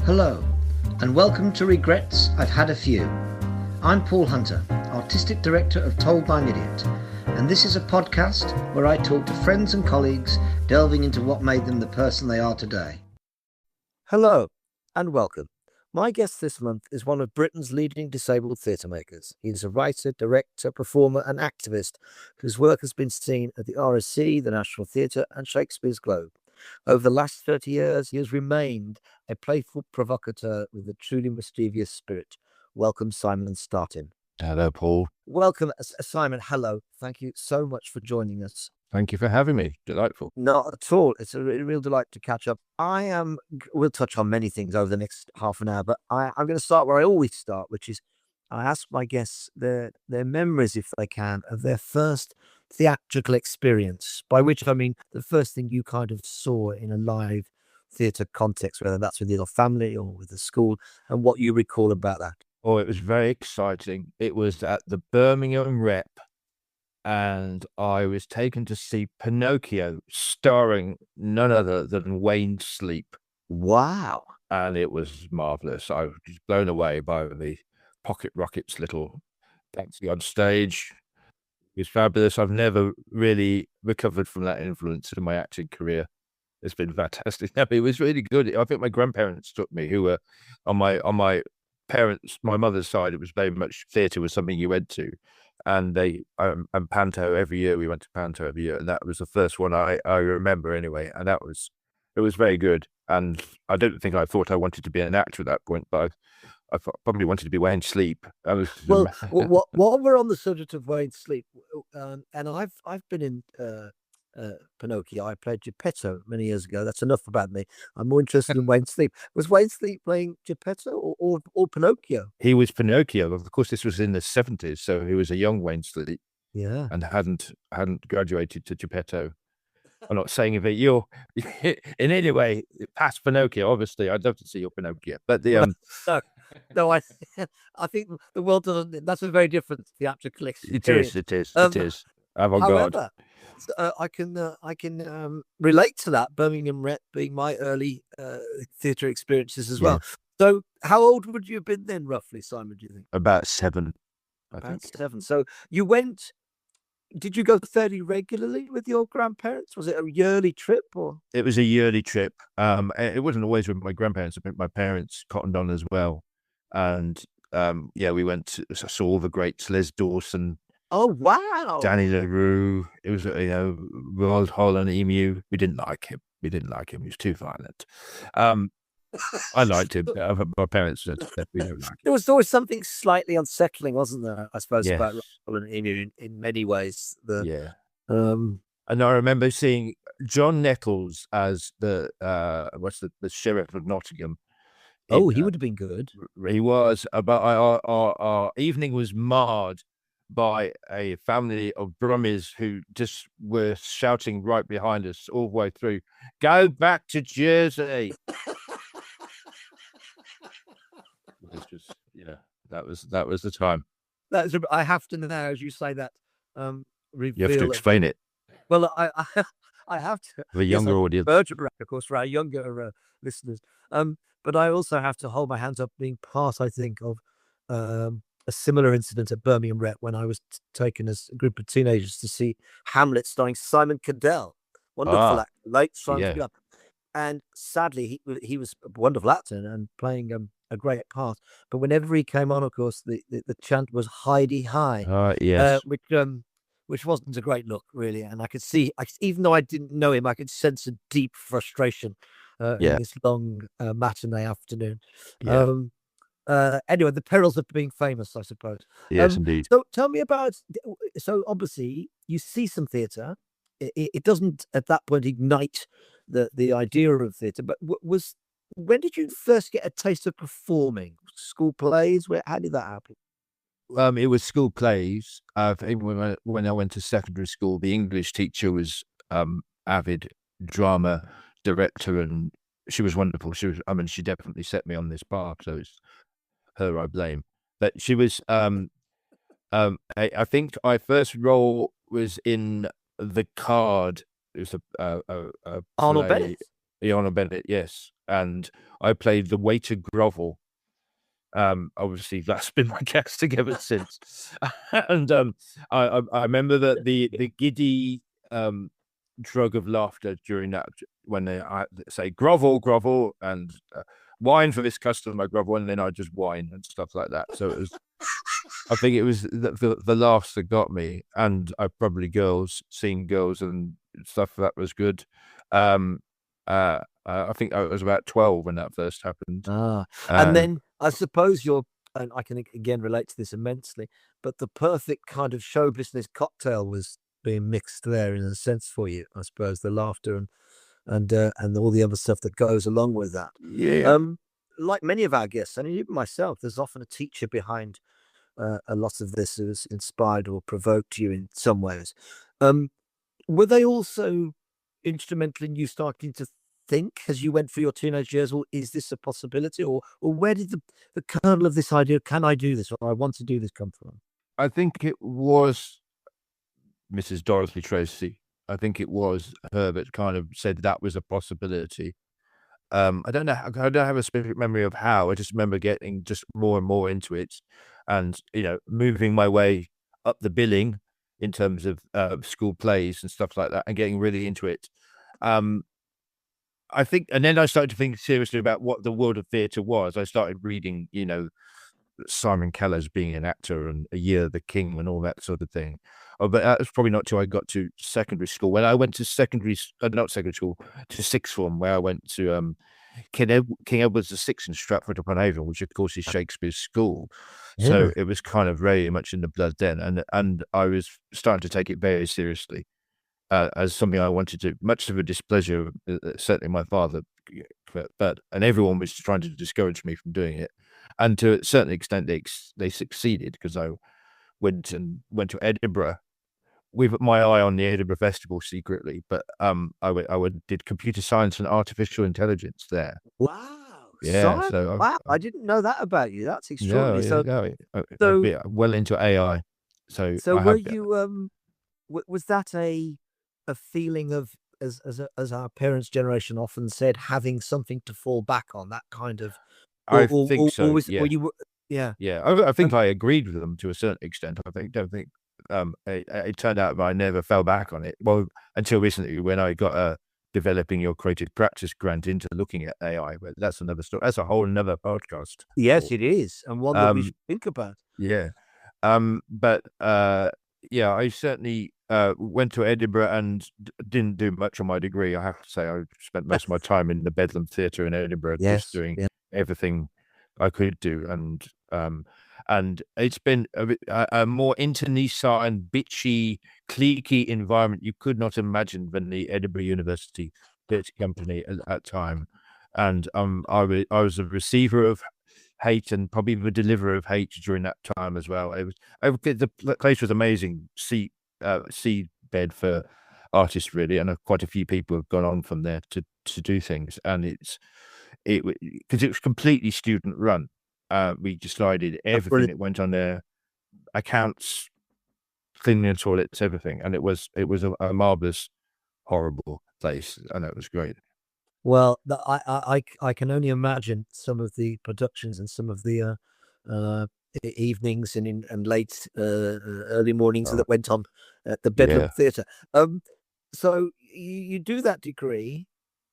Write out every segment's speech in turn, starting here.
Hello, and welcome to Regrets I've Had a Few. I'm Paul Hunter, Artistic Director of Told by an Idiot, and this is a podcast where I talk to friends and colleagues delving into what made them the person they are today. Hello, and welcome. My guest this month is one of Britain's leading disabled theatre makers. He is a writer, director, performer, and activist whose work has been seen at the RSC, the National Theatre, and Shakespeare's Globe. Over the last 30 years, he has remained a playful provocateur with a truly mischievous spirit. Welcome, Simon Startin. Hello, Paul. Welcome, Simon. Hello. Thank you so much for joining us. Thank you for having me. Delightful. Not at all. It's a real delight to catch up. We'll touch on many things over the next half an hour, but I'm going to start where I always start, which is I ask my guests their memories, if they can, of their first theatrical experience, by which I mean the first thing you kind of saw in a live theatre context, whether that's with your family or with the school, and what you recall about that. Oh, it was very exciting. It was at the Birmingham Rep, and I was taken to see Pinocchio, starring none other than Wayne Sleep. Wow. And it was marvellous. I was just blown away by the Pocket Rocket's little dancing on stage. It was fabulous. I've never really recovered from that influence in my acting career. It's been fantastic. It was really good. I think my grandparents took me, who were on my parents, my mother's side. It was very much theatre was something you went to. And and Panto every year. We went to Panto every year, and that was the first one I remember anyway. And it was very good. And I don't think I thought I wanted to be an actor at that point, but I probably wanted to be Wayne Sleep. Well, while we're on the subject of Wayne Sleep, and I've been in Pinocchio. I played Geppetto many years ago. That's enough about me. I'm more interested in Wayne Sleep. Was Wayne Sleep playing Geppetto or Pinocchio? He was Pinocchio. Of course, this was in the 70s, so he was a young Wayne Sleep. Yeah, and hadn't graduated to Geppetto. I'm not saying if you're in any way past Pinocchio. Obviously, I'd love to see your Pinocchio, but no, I think the world doesn't. That's a very different theatrical experience. It is. Avant-garde. However, I can relate to that. Birmingham Rep being my early theatre experiences as well. So, how old would you have been then, roughly, Simon? Do you think? About 7. About 7. So you went. Did you go fairly regularly with your grandparents? Was it a yearly trip or? It was a yearly trip. It wasn't always with my grandparents. I think my parents cottoned on as well, and we went. Saw all the greats: Les Dawson. Oh wow! Danny LaRue. It was Roald Holl and Emu. We didn't like him. He was too violent. I liked him. My parents said we don't like him. There was always something slightly unsettling, wasn't there? I suppose about Yes. Roald and Emu in many ways. And I remember seeing John Nettles as the sheriff of Nottingham. Oh, he would have been good. He was, but our evening was marred by a family of Brummies who just were shouting right behind us all the way through, "Go back to Jersey." It's just, that was the time. I have to now, as you say that, reveal. You have to explain it. Well, I have to. For a younger audience. Bergerac, of course, for our younger listeners. But I also have to hold my hands up being part, I think, of a similar incident at Birmingham Rep when I was taken as a group of teenagers to see Hamlet starring Simon Cadell. Wonderful actor, late Simon Cadell. And sadly, he was a wonderful actor and playing a great part. But whenever he came on, of course, the chant was "Heidi High," yes, which wasn't a great look, really. And I could see, even though I didn't know him, I could sense a deep frustration in this long matinee afternoon. Yeah. Anyway, the perils of being famous, I suppose. Yes, indeed. So tell me about. So obviously, you see some theatre. It doesn't at that point ignite the idea of theatre, but when did you first get a taste of performing? School plays? How did that happen? It was school plays. When I went to secondary school, the English teacher was avid drama director, and she was wonderful. She definitely set me on this path, so it's her I blame. But she was. I think my first role was in The Card. It was a Arnold play. Bennett. Arnold Bennett, yes. and I played the waiter Grovel. Obviously that's been my casting ever since. And I remember that the giddy drug of laughter during that, when they say grovel, and wine for this customer, grovel, and then I just whine and stuff like that. So it was, I think it was the laughs that got me, and I probably seeing girls and stuff that was good. I think I was about 12 when that first happened. And then I suppose and I can again relate to this immensely, but the perfect kind of show business cocktail was being mixed there in a sense for you, I suppose, the laughter and all the other stuff that goes along with that. Yeah. Like many of our guests, and even myself, there's often a teacher behind a lot of this who has inspired or provoked you in some ways. Were they also instrumental in you starting to think as you went through your teenage years, or is this a possibility? Or where did the kernel of this idea, can I do this, or I want to do this, come from? I think it was Mrs. Dorothy Tracy. I think it was her that kind of said that was a possibility. I don't know. I don't have a specific memory of how. I just remember getting just more and more into it, and moving my way up the billing in terms of school plays and stuff like that, and getting really into it. I think, and then I started to think seriously about what the world of theatre was. I started reading, Simon Keller's being an actor and A Year of the King and all that sort of thing. But that was probably not till I got to secondary school. When I went to not secondary school, to sixth form, where I went to King Edward's VI in Stratford upon Avon, which of course is Shakespeare's school. Yeah. So it was kind of very much in the blood then, and I was starting to take it very seriously. As something I wanted to, much of a displeasure, certainly my father, and everyone was trying to discourage me from doing it. And to a certain extent, they succeeded, because I went to Edinburgh with my eye on the Edinburgh Festival secretly. But I did computer science and artificial intelligence there. Wow. Yeah, Science? so Wow, I didn't know that about you. That's extraordinary. I'd be well into AI. So were you was that a feeling of, as our parents' generation often said, having something to fall back on, that kind of, I think so. or you were, yeah. I think I agreed with them to a certain extent. Don't think it turned out that I never fell back on it. Well, until recently, when I got a Developing Your Creative Practice grant into looking at AI, but that's another story. That's a whole another podcast. Yes, it is, and one that we should think about. Yeah. But I certainly went to Edinburgh and didn't do much on my degree. I have to say, I spent most of my time in the Bedlam Theatre in Edinburgh, just doing everything I could do. And it's been a more internecine, bitchy, cliquey environment you could not imagine than the Edinburgh University Theatre Company at that time. And I was a receiver of hate and probably the deliverer of hate during that time as well. The place was amazing, seed bed for artists, really, and quite a few people have gone on from there to do things. And because it was completely student run. We decided everything that went on there, accounts, cleaning the toilets, everything, and it was a marvelous, horrible place, and it was great. Well, I can only imagine some of the productions and some of the evenings and late early mornings that went on at the Bedlam Theatre. So you do that degree.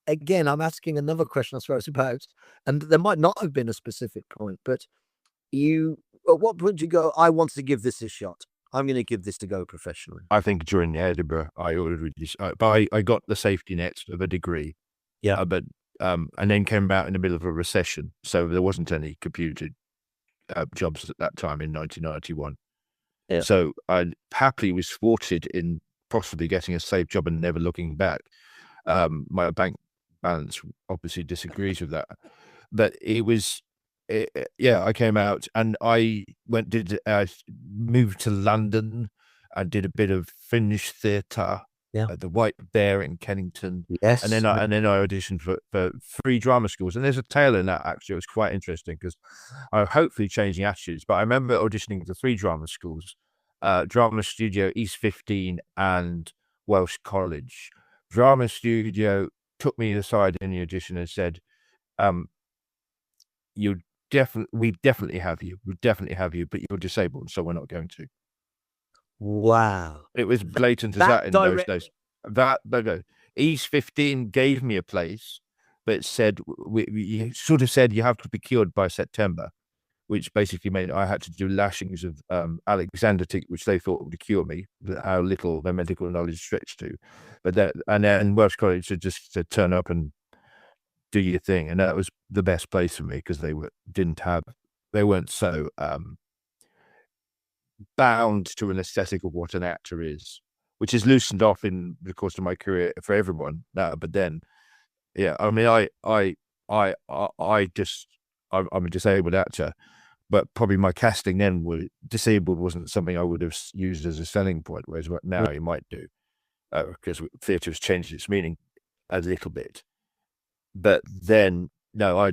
Again, I'm asking another question, I suppose, about, and there might not have been a specific point, but at what point do you go, I want to give this a shot? I'm going to give this to go professionally. I think during Edinburgh, I got the safety net of a degree. Yeah. And then came out in the middle of a recession, so there wasn't any computer jobs at that time in 1991. Yeah. So I happily was thwarted in possibly getting a safe job and never looking back. My bank balance obviously disagrees with that, but I came out and I moved to London and did a bit of Finnish theatre. At the White Bear in Kennington. Yes. And then I auditioned for 3 drama schools. And there's a tale in that, actually. It was quite interesting because I'm hopefully changing attitudes. But I remember auditioning for 3 drama schools, Drama Studio, East 15 and Welsh College. Drama Studio took me aside in the audition and said, we definitely have you, but you're disabled, so we're not going to. Wow. It was blatant as that in those days. No. East 15 gave me a place, but it said, we sort of said you have to be cured by September, which basically meant I had to do lashings of Alexander tick, which they thought would cure me, how little their medical knowledge stretched to. But then Welsh College said just to turn up and do your thing, and that was the best place for me because they weren't so bound to an aesthetic of what an actor is, which is loosened off in the course of my career for everyone now. But then, yeah, I mean, I'm a disabled actor, but probably my casting then disabled wasn't something I would have used as a selling point, whereas now you might do, because theatre has changed its meaning a little bit. But then, no,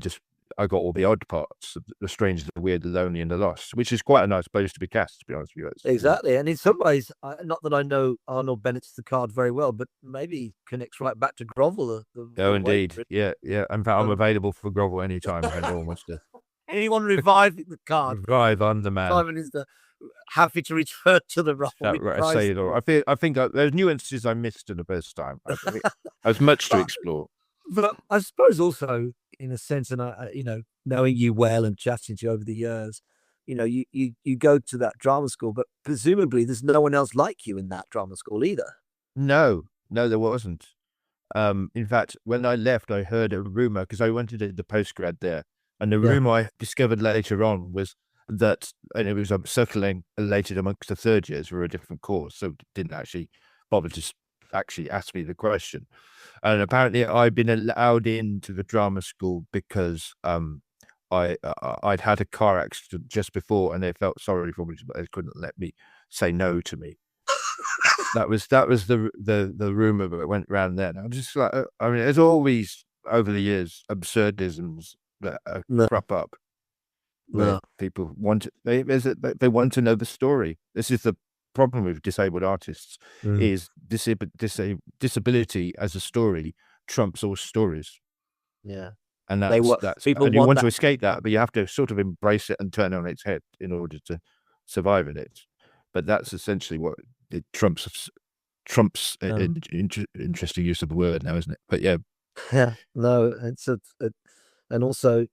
I got all the odd parts, the strange, the weird, the lonely, and the lost, which is quite a nice place to be cast, to be honest with you. Exactly. And in some ways, not that I know Arnold Bennett's The Card very well, but maybe connects right back to Grovel. Indeed. Yeah. In fact, I'm available for Grovel anytime if anyone wants to. Anyone reviving The Card? Revive on demand. Simon is happy to return to the role. I say it all. I think there's nuances I missed in the first time. I think there's much to explore. But I suppose also, in a sense, and knowing you well and chatting to you over the years, you go to that drama school, but presumably there's no one else like you in that drama school either. No, there wasn't. In fact, when I left, I heard a rumor because I went to the postgrad there, and the rumor I discovered later on was that, and it was circulating later amongst the third years for a different course, so didn't actually bother to actually ask me the question. And apparently I'd been allowed into the drama school because I'd had a car accident just before, and they felt sorry for me, but they couldn't let me say no to me. that was the rumor that went around then. I'm just like, I mean, there's always over the years absurdisms that crop up where people want they want to know the story. This is the problem with disabled artists is disability as a story trumps all stories. Yeah. And that's people you want to escape that, but you have to sort of embrace it and turn it on its head in order to survive in it. But that's essentially what it trumps interesting use of the word now, isn't it? But yeah. No, it's and also,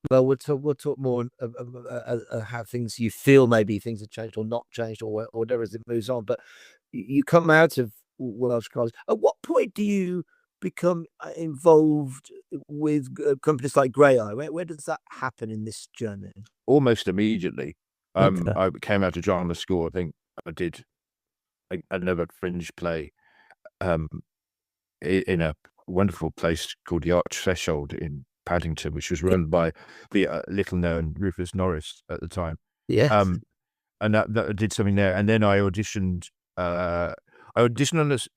well, we'll talk more of how things you feel maybe things have changed or not changed or whatever as it moves on. But you come out of Welsh College. At what point do you become involved with companies like Grey Eye? Where does that happen in this journey? Almost immediately. I came out of drama school. I think I did another fringe play in a wonderful place called the Arch Threshold in Paddington, which was run by the little-known Rufus Norris at the time. Yes. And that did something there. And then I auditioned. I auditioned on this.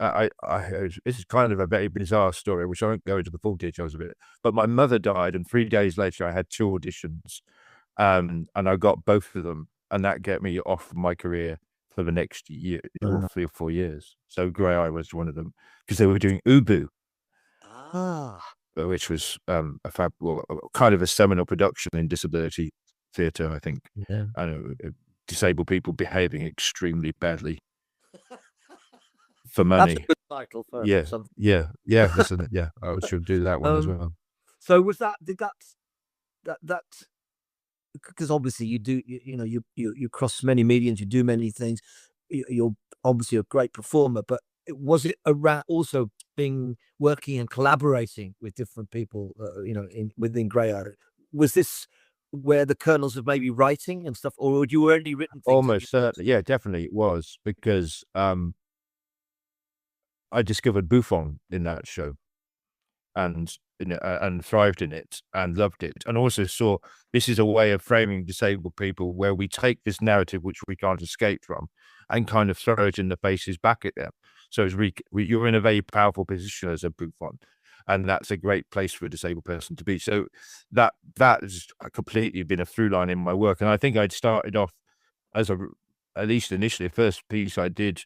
This is kind of a very bizarre story, which I won't go into the full details of it. But my mother died, and 3 days later, I had 2 auditions, and I got both of them, and that get me off my career for the next year, 3 or 4 years. So Grey Eye was one of them because they were doing Ubu, which was kind of a seminal production in disability theatre, I think. Yeah. Disabled people behaving extremely badly. For money. That's a good title for something. Yeah, listen, yeah, I should do that one as well. So did that because obviously you do, you cross many mediums, you do many things, you're obviously a great performer, but was it around also working and collaborating with different people, within Grey Eye? Was this where the kernels of maybe writing and stuff, or had you already written things? Almost certainly, yeah, definitely it was, because I discovered Buffon in that show, and thrived in it and loved it, and also saw this is a way of framing disabled people where we take this narrative which we can't escape from and kind of throw it in the faces back at them. So you're in a very powerful position as a Buffon, and that's a great place for a disabled person to be. So that has completely been a through line in my work, and I think I'd started off as at least initially, the first piece I did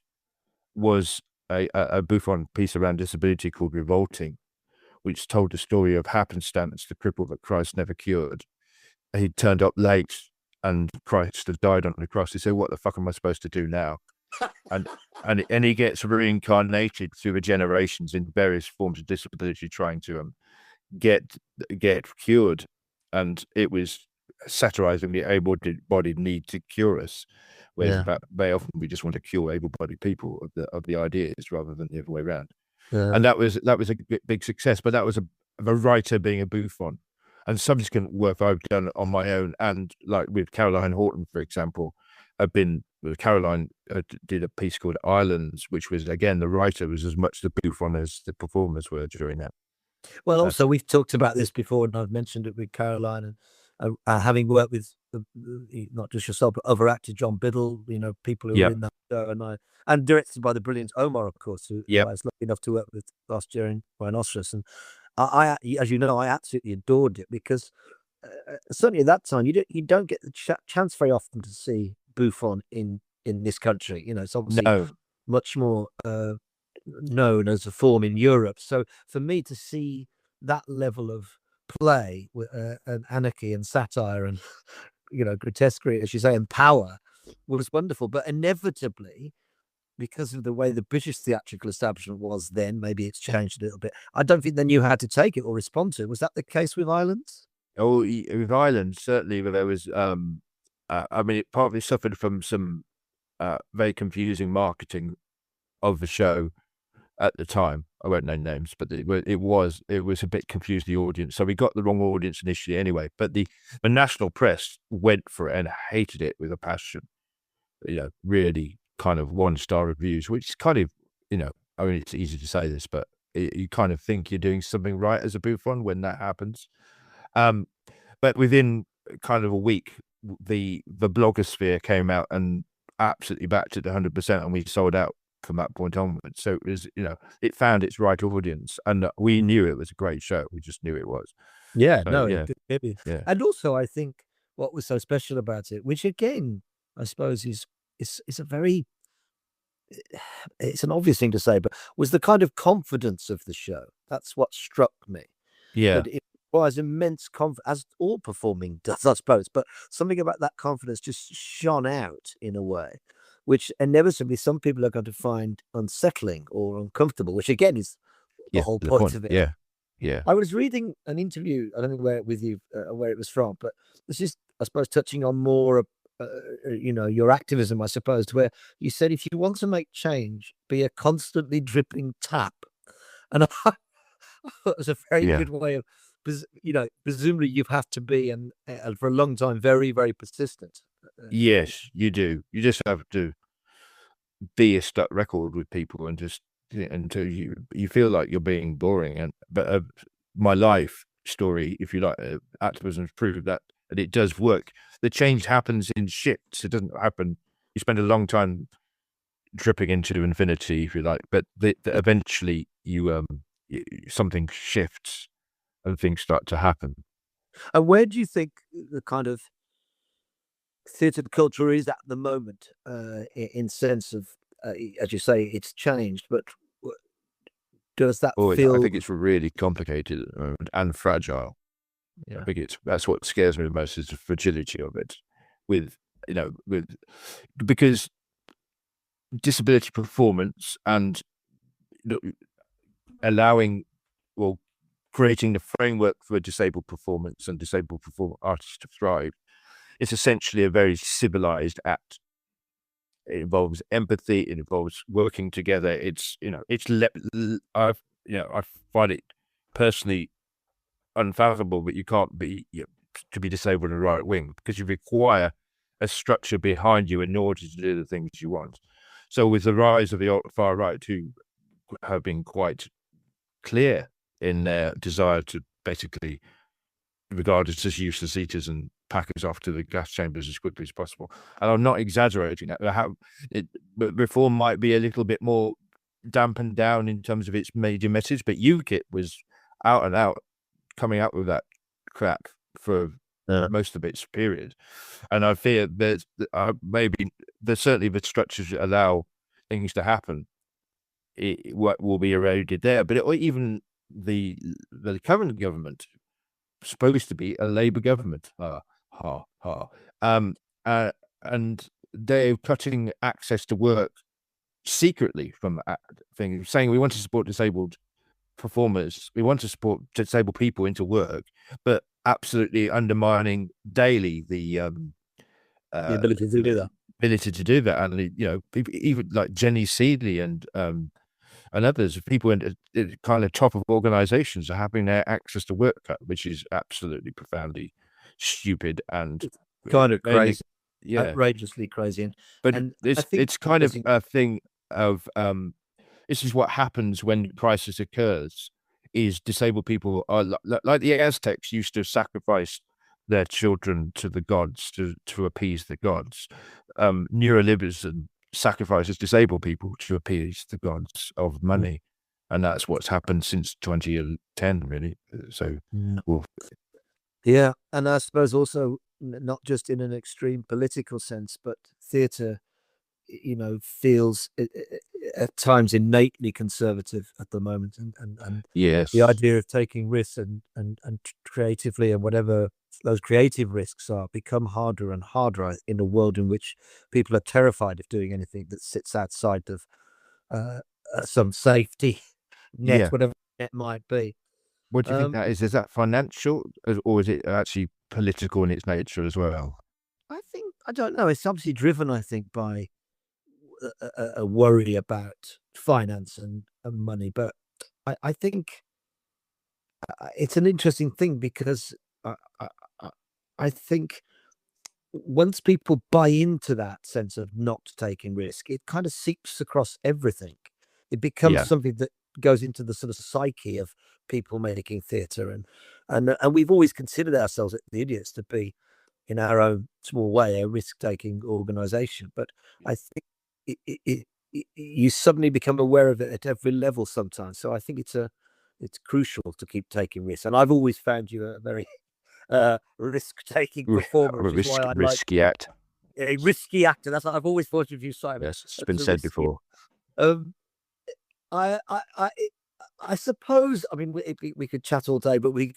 was a Buffon piece around disability called Revolting, which told the story of happenstance, the cripple that Christ never cured. He turned up late and Christ had died on the cross. He said, what the fuck am I supposed to do now? and he gets reincarnated through the generations in various forms of disability, trying to get cured. And it was satirizing the able-bodied need to cure us, whereas very often we just want to cure able-bodied people of the ideas rather than the other way around. And that was a big success. But that was a writer being a bouffon. And subsequent work I've done on my own, and like with Caroline Horton, for example, Caroline did a piece called Islands, which was, again, the writer was as much the bouffon as the performers were during that. Well, also, we've talked about this before, and I've mentioned it with Caroline, and having worked with not just yourself, but other actor John Biddle, people who were in that show, and directed by the brilliant Omar, of course, who I was lucky enough to work with last year in Rhinoceros. And I, as you know, I absolutely adored it because certainly at that time, you don't get the chance very often to see bouffon in this country. It's obviously much more known as a form in Europe. So for me to see that level of play with and anarchy and satire and grotesquerie, as you say, and power was wonderful. But inevitably, because of the way the British theatrical establishment was then, maybe it's changed a little bit. I don't think they knew how to take it or respond to it. Was that the case with Islands? Oh, with Islands, certainly there was. It partly suffered from some very confusing marketing of the show at the time. I won't name names, but it was a bit confused the audience. So we got the wrong audience initially anyway. But the national press went for it and hated it with a passion. Really kind of 1-star reviews, which is kind of, it's easy to say this, but you kind of think you're doing something right as a bouffon when that happens. But within kind of a week, the blogosphere came out and absolutely backed it 100%, and we sold out from that point onwards. So it was, it found its right audience, and we knew it was a great show. We just knew it was. Yeah, And also, I think what was so special about it, which again, I suppose is a very, it's an obvious thing to say, but was the kind of confidence of the show. That's what struck me. Yeah. That it requires immense confidence, as all performing does, I suppose, but something about that confidence just shone out in a way, which inevitably some people are going to find unsettling or uncomfortable, which again is the whole point of it. Yeah. I was reading an interview, I don't know where it was from, but this is, I suppose, touching on more your activism, I suppose, where you said if you want to make change, be a constantly dripping tap. And I thought it was a very good way of, presumably you have to be, and for a long time, very, very persistent. Yes, you do. You just have to be a stuck record with people and just until you feel like you're being boring. But my life story, if you like, activism has proved that it does work. The change happens in shifts. It doesn't happen. You spend a long time dripping into infinity, if you like, but eventually something shifts and things start to happen. And where do you think the kind of theatre culture is at the moment, in sense of, as you say, it's changed, but does that feel? I think it's really complicated at the moment and fragile. I think that's what scares me the most, is the fragility of it. Because disability performance and creating the framework for a disabled performance and disabled artists to thrive, it's essentially a very civilized act. It involves empathy. It involves working together. I find it personally unfathomable that you can't be to be disabled in the right wing, because you require a structure behind you in order to do the things you want. So with the rise of the far right, who have been quite clear in their desire to basically regard us as useless eaters and pack us off to the gas chambers as quickly as possible. And I'm not exaggerating that. But reform might be a little bit more dampened down in terms of its major message, but UKIP was out and out coming out with that crap for most of its period. And I fear that maybe there's certainly the structures that allow things to happen. What will be eroded there, but even the current government supposed to be a Labour government, and they're cutting access to work secretly from things, saying we want to support disabled performers, we want to support disabled people into work, but absolutely undermining daily the ability to do that. And people, even like Jenny Seedley and others, people in kind of top of organizations are having their access to work cut, which is absolutely profoundly stupid and kind of crazy, outrageously crazy. But it's kind of a thing of this is what happens when crisis occurs. Is disabled people are like the Aztecs used to sacrifice their children to the gods to appease the gods. Neoliberalism sacrifices disabled people to appease the gods of money, and that's what's happened since 2010, really. So, yeah, and I suppose also not just in an extreme political sense, but theatre, feels at times innately conservative at the moment, and yes, the idea of taking risks and creatively and whatever those creative risks are become harder and harder in a world in which people are terrified of doing anything that sits outside of some safety net, whatever it might be. What do you think that is? Is that financial, or is it actually political in its nature as well? I don't know. It's obviously driven, I think, by a worry about finance and money, but I think it's an interesting thing because I think once people buy into that sense of not taking risk, it kind of seeps across everything. It becomes something that goes into the sort of psyche of people making theatre, and we've always considered ourselves at the Idiots to be, in our own small way, a risk-taking organisation. But I think you suddenly become aware of it at every level sometimes. So I think it's crucial to keep taking risks. And I've always found you a very risk-taking performer, which is why I risky actor. A risky actor. That's what I've always thought of you, Simon. Yes, it's been said before. I suppose. I mean, we could chat all day, but we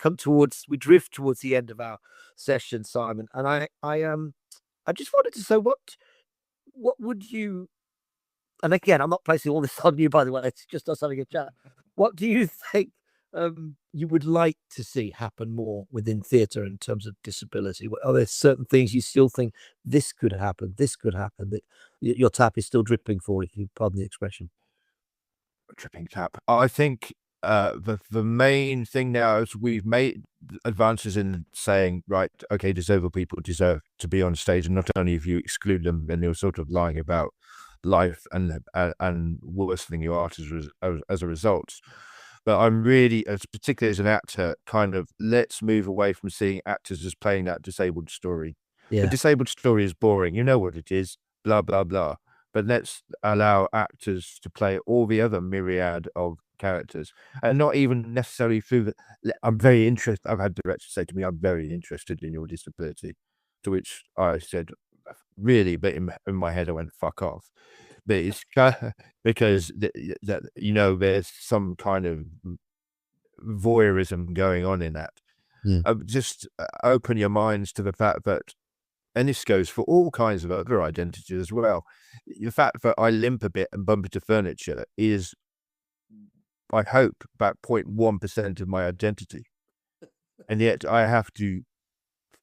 drift towards the end of our session, Simon. And I just wanted to say, what would you? And again, I'm not placing all this on you, by the way. It's just us having a chat. What do you think you would like to see happen more within theatre in terms of disability? Are there certain things you still think this could happen, that your tap is still dripping for, if you pardon the expression? Dripping tap. I think the main thing now is we've made advances in saying, right, okay, disabled people deserve to be on stage, and not only if you exclude them, then you're sort of lying about life and worsening your art as a result. But I'm really, particularly as an actor, kind of let's move away from seeing actors as playing that disabled story. The disabled story is boring. You know what it is, blah, blah, blah. But let's allow actors to play all the other myriad of characters, and not even necessarily through the. I'm very interested. I've had directors say to me, "I'm very interested in your disability," to which I said, "Really?" But in my head, I went, "Fuck off." But it's because that there's some kind of voyeurism going on in that. Just open your minds to the fact that. And this goes for all kinds of other identities as well. The fact that I limp a bit and bump into furniture is, I hope, about 0.1% of my identity. And yet I have to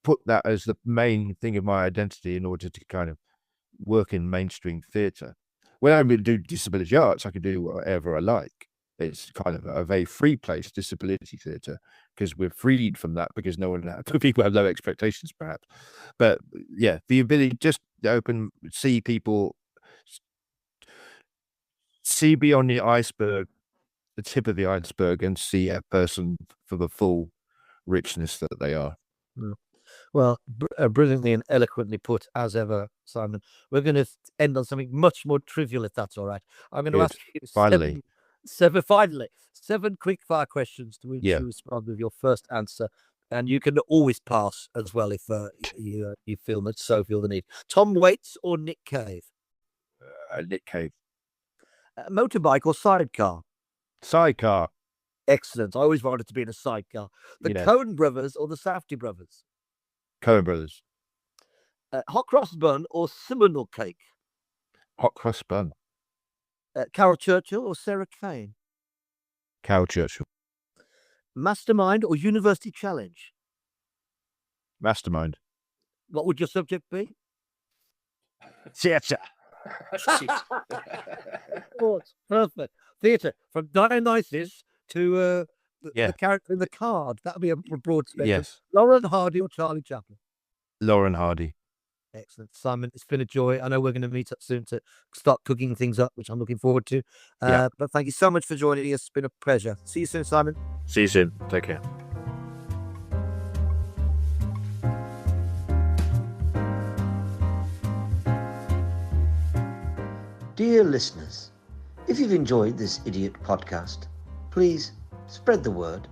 put that as the main thing of my identity in order to kind of work in mainstream theatre. When I do disability arts, I can do whatever I like. It's kind of a very free place, disability theatre, because we're freed from that, because people have low expectations, perhaps. But yeah, the ability just to see people, see beyond the iceberg, the tip of the iceberg, and see a person for the full richness that they are. Well, brilliantly and eloquently put, as ever, Simon. We're going to end on something much more trivial, if that's all right. I'm going to ask you seven quick fire questions to which you respond with your first answer, and you can always pass as well if you feel the need. Tom Waits or Nick Cave? Nick Cave. Motorbike or sidecar? Sidecar. Excellent. I always wanted to be in a sidecar. The Yes. Coen brothers or the Safdie brothers? Coen brothers. Hot cross bun or Seminole cake? Hot cross bun. Carol Churchill or Sarah Kane? Cow Churchill. Mastermind or University Challenge? Mastermind. What would your subject be? Theatre. Sports. Perfect. Theatre. From Dionysus to the character in the card. That would be a broad spectrum. Yes. Lauren Hardy or Charlie Chaplin? Lauren Hardy. Excellent. Simon, it's been a joy. I know we're going to meet up soon to start cooking things up, which I'm looking forward to. But thank you so much for joining us. It's been a pleasure. See you soon, Simon. See you soon. Take care. Dear listeners, if you've enjoyed this idiot podcast, please spread the word